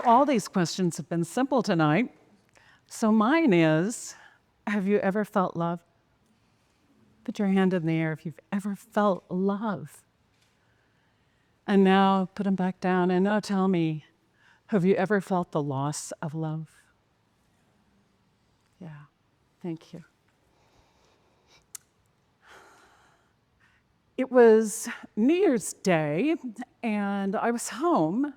all these questions have been simple tonight. So mine is, have you ever felt love? Put your hand in the air if you've ever felt love. And now put them back down, and now tell me, have you ever felt the loss of love? Yeah, thank you. It was New Year's Day, and I was home.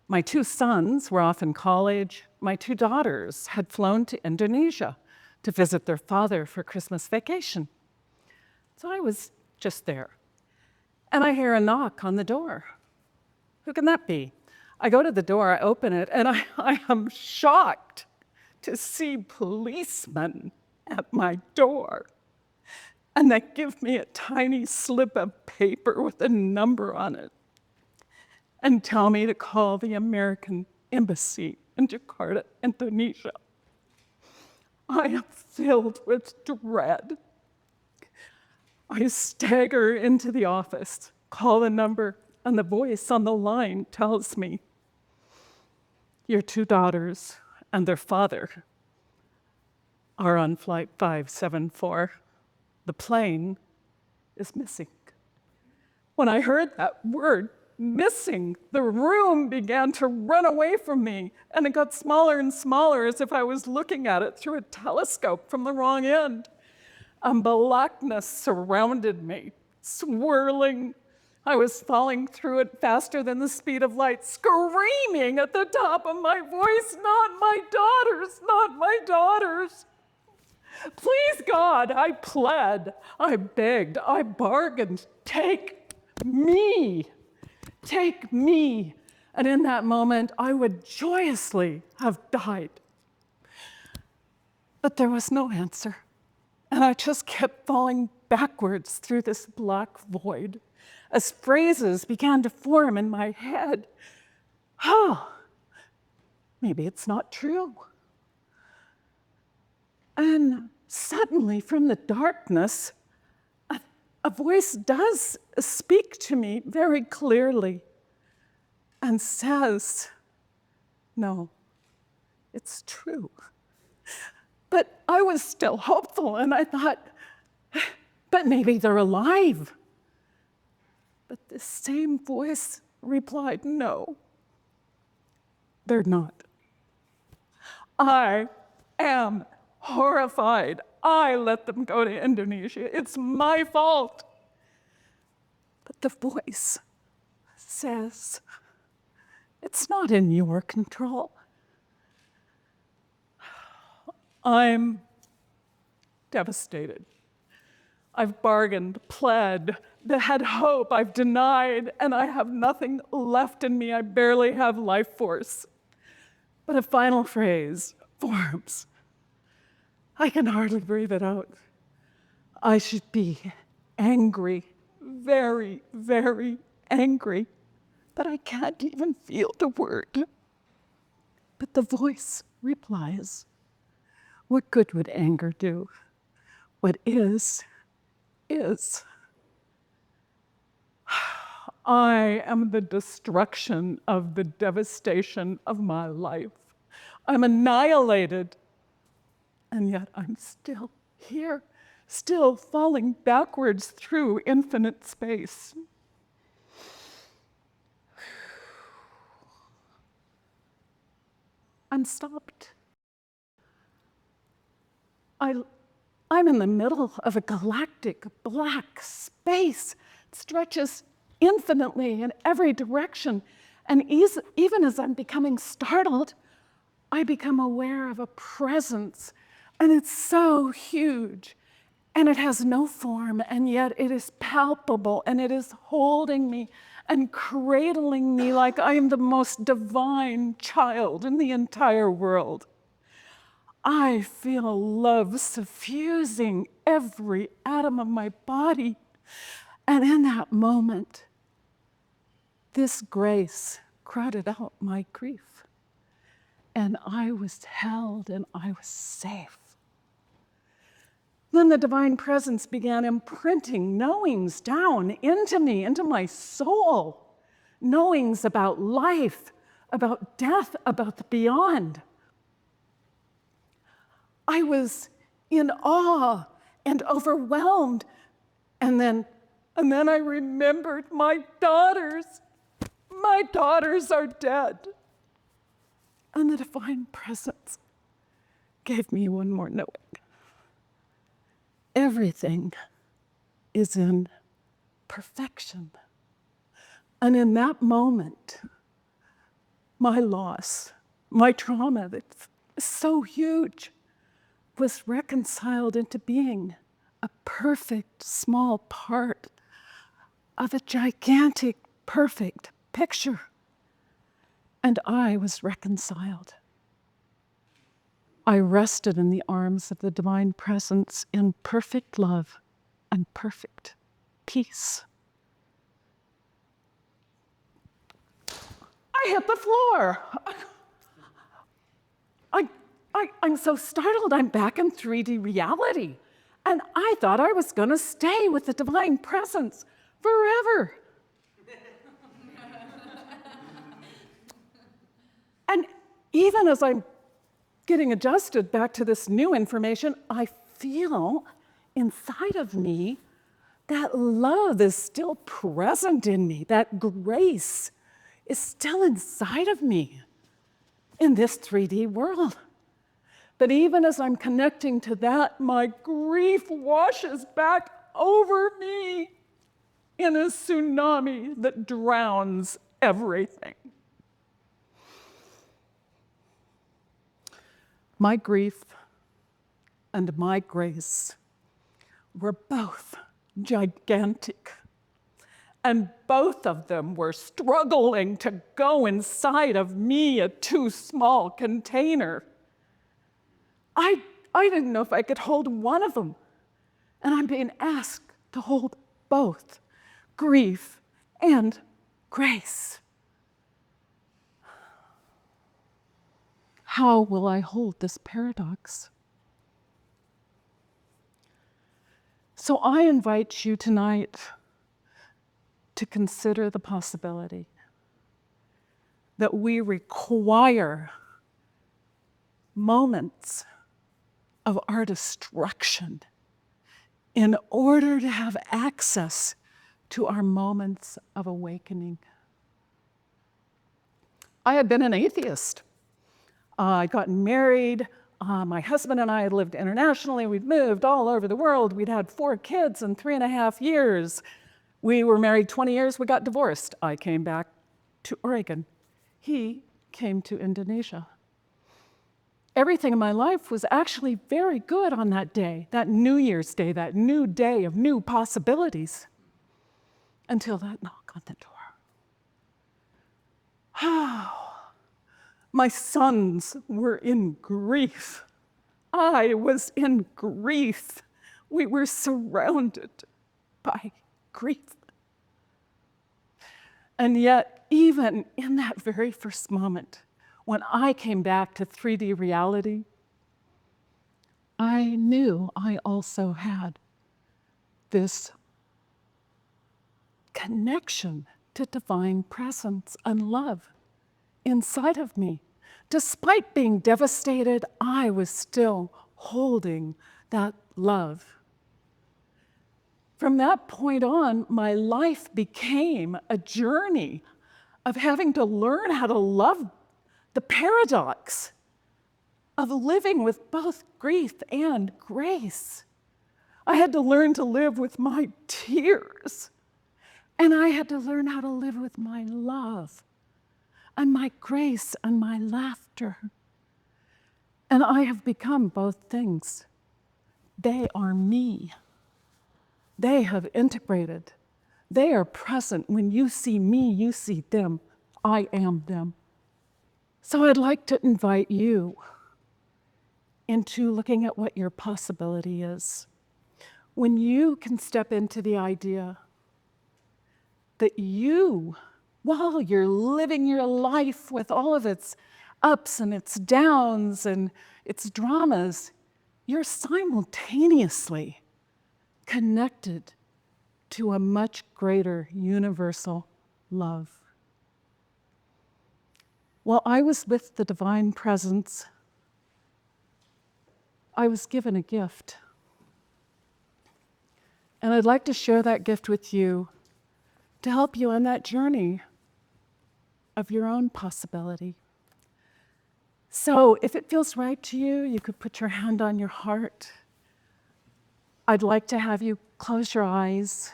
My 2 sons were off in college. My 2 daughters had flown to Indonesia to visit their father for Christmas vacation. So I was just there. And I hear a knock on the door. Who can that be? I go to the door, I open it, and I am shocked to see policemen at my door. And they give me a tiny slip of paper with a number on it and tell me to call the American Embassy in Jakarta, Indonesia. I am filled with dread. I stagger into the office, call the number, and the voice on the line tells me, your 2 daughters and their father are on flight 574. The plane is missing. When I heard that word, missing, the room began to run away from me, and it got smaller and smaller as if I was looking at it through a telescope from the wrong end. Blackness surrounded me, swirling. I was falling through it faster than the speed of light, screaming at the top of my voice, not my daughters, not my daughters. Please, God, I pled, I begged, I bargained, take me. Take me. And in that moment, I would joyously have died. But there was no answer. And I just kept falling backwards through this black void as phrases began to form in my head. Oh, maybe it's not true. And suddenly from the darkness, a voice does speak to me very clearly and says, no, it's true. But I was still hopeful, and I thought, but maybe they're alive. But the same voice replied, no, they're not. I am horrified. I let them go to Indonesia. It's my fault. But the voice says, it's not in your control. I'm devastated. I've bargained, pled, had hope, I've denied, and I have nothing left in me. I barely have life force. But a final phrase forms. I can hardly breathe it out. I should be angry, very, very angry, but I can't even feel the word. But the voice replies, what good would anger do? What is, is. I am the destruction of the devastation of my life. I'm annihilated. And yet I'm still here, still falling backwards through infinite space. I'm stopped. I'm in the middle of a galactic black space. It stretches infinitely in every direction. And even as I'm becoming startled, I become aware of a presence. And it's so huge. And it has no form, and yet it is palpable, and it is holding me and cradling me like I am the most divine child in the entire world. I feel love suffusing every atom of my body. And in that moment, this grace crowded out my grief. And I was held and I was safe. Then the divine presence began imprinting knowings down into me, into my soul. Knowings about life, about death, about the beyond. I was in awe and overwhelmed. And then I remembered my daughters. My daughters are dead. And the divine presence gave me one more knowing. Everything is in perfection. And in that moment, my loss, my trauma that's so huge, was reconciled into being a perfect small part of a gigantic, perfect picture. And I was reconciled. I rested in the arms of the divine presence in perfect love and perfect peace. I hit the floor. I'm so startled. I'm back in 3D reality. And I thought I was going to stay with the divine presence forever. And even as I'm getting adjusted back to this new information, I feel inside of me that love is still present in me. That grace is still inside of me in this 3D world. But even as I'm connecting to that, my grief washes back over me in a tsunami that drowns everything. My grief and my grace were both gigantic, and both of them were struggling to go inside of me, a too small container. I didn't know if I could hold one of them, and I'm being asked to hold both, grief and grace. How will I hold this paradox? So I invite you tonight to consider the possibility that we require moments of our destruction in order to have access to our moments of awakening. I had been an atheist. I'd gotten married. My husband and I had lived internationally. We'd moved all over the world. We'd had 4 kids in 3.5 years. We were married 20 years. We got divorced. I came back to Oregon. He came to Indonesia. Everything in my life was actually very good on that day, that New Year's Day, that new day of new possibilities, until that knock on the door. My sons were in grief. I was in grief. We were surrounded by grief. And yet, even in that very first moment, when I came back to 3D reality, I knew I also had this connection to divine presence and love inside of me. Despite being devastated, I was still holding that love. From that point on, my life became a journey of having to learn how to love the paradox of living with both grief and grace. I had to learn to live with my tears, and I had to learn how to live with my love and my grace and my laughter. And I have become both things. They are me. They have integrated. They are present. When you see me, you see them. I am them. So I'd like to invite you into looking at what your possibility is. When you can step into the idea that you, while you're living your life with all of its ups and its downs and its dramas, you're simultaneously connected to a much greater universal love. While I was with the divine presence, I was given a gift. And I'd like to share that gift with you to help you on that journey of your own possibility. So if it feels right to you, you could put your hand on your heart. I'd like to have you close your eyes,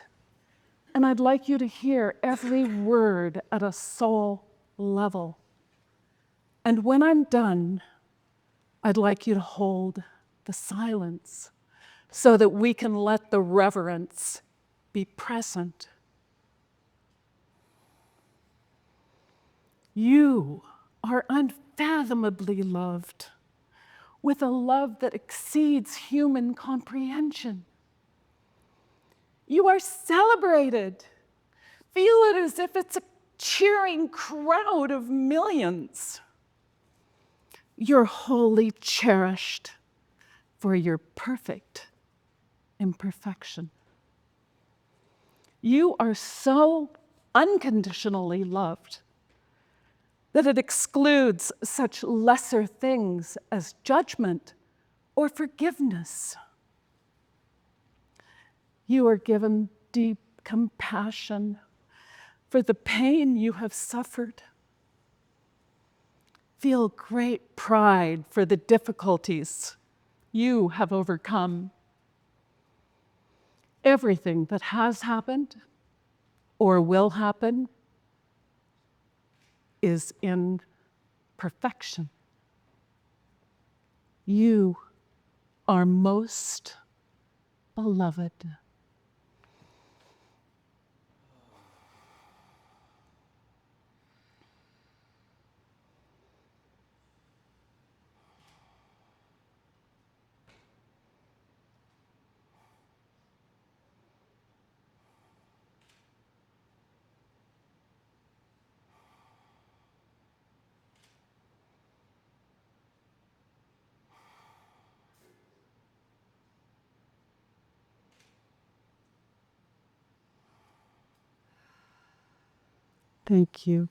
and I'd like you to hear every word at a soul level. And when I'm done, I'd like you to hold the silence so that we can let the reverence be present. You are unfathomably loved with a love that exceeds human comprehension. You are celebrated. Feel it as if it's a cheering crowd of millions. You're wholly cherished for your perfect imperfection. You are so unconditionally loved that it excludes such lesser things as judgment or forgiveness. You are given deep compassion for the pain you have suffered. Feel great pride for the difficulties you have overcome. Everything that has happened or will happen is in perfection. You are most beloved. Thank you.